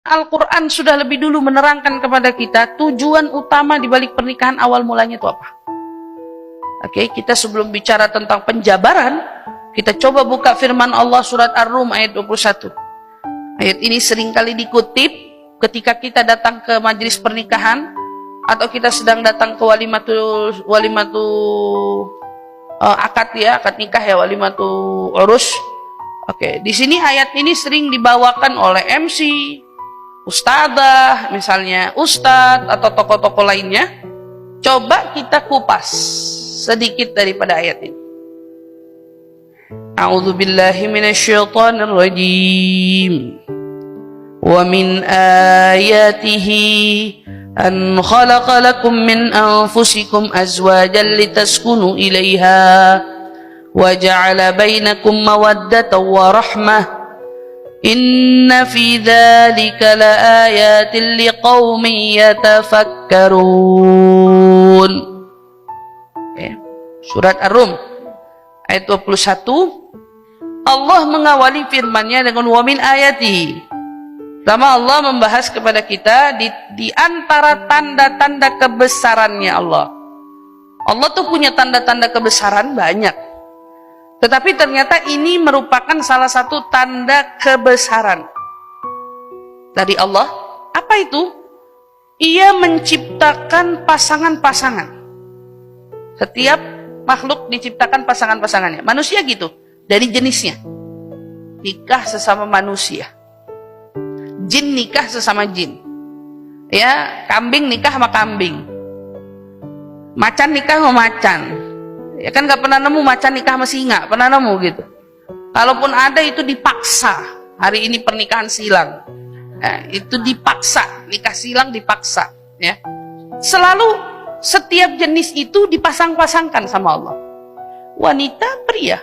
Al-Quran sudah lebih dulu menerangkan kepada kita tujuan utama di balik pernikahan awal mulanya itu apa. Oke, kita sebelum bicara tentang penjabaran, kita coba buka firman Allah surat Ar-Rum ayat 21. Ayat ini seringkali dikutip ketika kita datang ke majelis pernikahan atau kita sedang datang ke walimatu akad ya, akad nikah ya, walimatu urus. Oke, di sini ayat ini sering dibawakan oleh MC, ustadzah, misalnya ustadz atau tokoh-tokoh lainnya. Coba kita kupas sedikit daripada ayat ini. A'udzu billahi minasyaitonir rajim. Wa min ayatihi an khalaqa lakum min anfusikum azwajan litaskunu ilaiha wa ja'ala bainakum mawaddatan wa rahmah. Inna fi dzalika laayatin liqaumin yatafakkarun. Surat Ar-Rum ayat 21. Allah mengawali firman-Nya dengan wa min ayati. Pertama Allah membahas kepada kita di antara tanda-tanda kebesarannya Allah. Allah tuh punya tanda-tanda kebesaran banyak. Tetapi ternyata ini merupakan salah satu tanda kebesaran dari Allah. Apa itu? Ia menciptakan pasangan-pasangan. Setiap makhluk diciptakan pasangan-pasangannya. Manusia gitu, dari jenisnya. Nikah sesama manusia. Jin nikah sesama jin. Ya, kambing nikah sama kambing. Macan nikah sama macan. Ya kan gak pernah nemu macan nikah sama singa, pernah nemu gitu. Kalaupun ada itu dipaksa. Hari ini pernikahan silang. Itu dipaksa, nikah silang dipaksa. Ya, selalu setiap jenis itu dipasang-pasangkan sama Allah. Wanita, pria.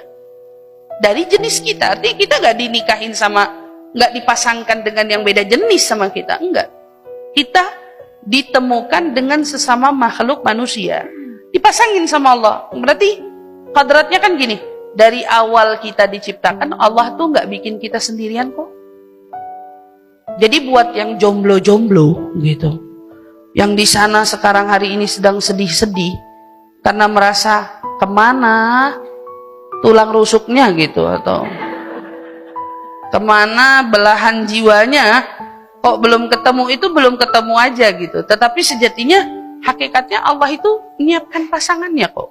Dari jenis kita. Artinya kita gak dinikahin sama, gak dipasangkan dengan yang beda jenis sama kita. Enggak. Kita ditemukan dengan sesama makhluk manusia. Dipasangin sama Allah. Berarti kadratnya kan gini. Dari awal kita diciptakan, Allah tuh gak bikin kita sendirian kok. Jadi buat yang jomblo-jomblo gitu, yang di sana sekarang hari ini sedang sedih-sedih karena merasa kemana tulang rusuknya gitu, atau kemana belahan jiwanya kok belum ketemu, itu belum ketemu aja gitu. Tetapi sejatinya hakikatnya Allah itu menyiapkan pasangannya kok.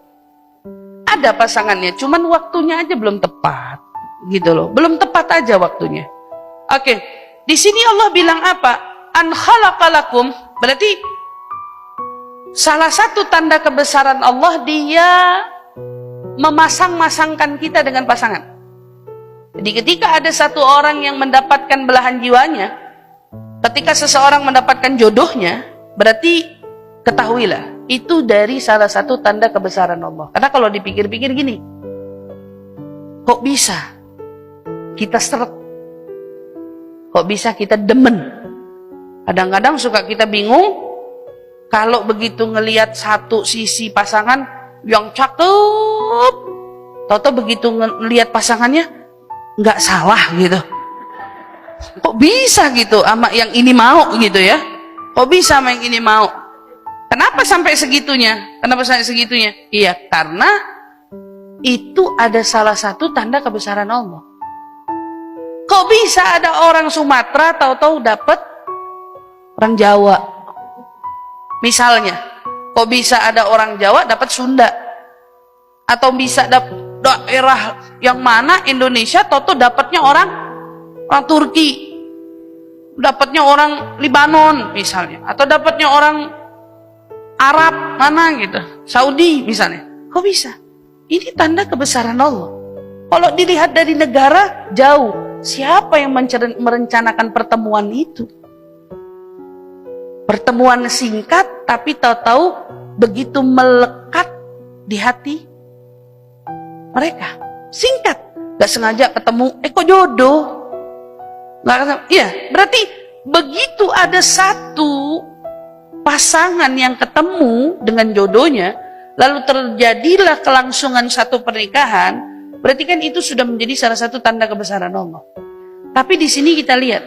Ada pasangannya, cuman waktunya aja belum tepat gitu loh, belum tepat aja waktunya. Oke, di sini Allah bilang apa? An khalaqalakum, berarti salah satu tanda kebesaran Allah, Dia memasang-masangkan kita dengan pasangan. Jadi ketika ada satu orang yang mendapatkan belahan jiwanya, ketika seseorang mendapatkan jodohnya, berarti ketahuilah, itu dari salah satu tanda kebesaran Allah. Karena kalau dipikir-pikir gini, kok bisa kita seret? Kok bisa kita demen? Kadang-kadang suka kita bingung, kalau begitu ngelihat satu sisi pasangan yang cakep, tahu-tahu begitu ngelihat pasangannya nggak salah gitu. Kok bisa gitu sama yang ini mau gitu ya? Kok bisa sama yang ini mau? Kenapa sampai segitunya? Kenapa sampai segitunya? Iya, karena itu ada salah satu tanda kebesaran Allah. Kok bisa ada orang Sumatera tahu-tahu dapat orang Jawa? Misalnya, kok bisa ada orang Jawa dapat Sunda? Atau bisa daerah yang mana Indonesia tahu-tahu dapatnya orang Turki, dapatnya orang Libanon misalnya, atau dapatnya orang Arab mana gitu, Saudi misalnya. Kok bisa? Ini tanda kebesaran Allah. Kalau dilihat dari negara jauh, siapa yang merencanakan pertemuan itu? Pertemuan singkat, tapi tahu-tahu begitu melekat di hati mereka. Singkat, gak sengaja ketemu, kok jodoh? Iya, berarti begitu ada satu pasangan yang ketemu dengan jodohnya, lalu terjadilah kelangsungan satu pernikahan, berarti kan itu sudah menjadi salah satu tanda kebesaran Allah. Tapi di sini kita lihat,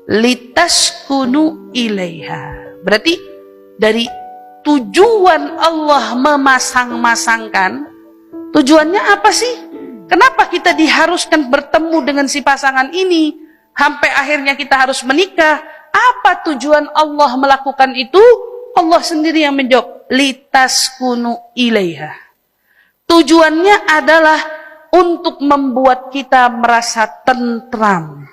litaskunu ilaiha. Berarti dari tujuan Allah memasang-masangkan, tujuannya apa sih? Kenapa kita diharuskan bertemu dengan si pasangan ini sampai akhirnya kita harus menikah? Apa tujuan Allah melakukan itu? Allah sendiri yang menjawab, litaskunu ilaiha. Tujuannya adalah untuk membuat kita merasa tentram.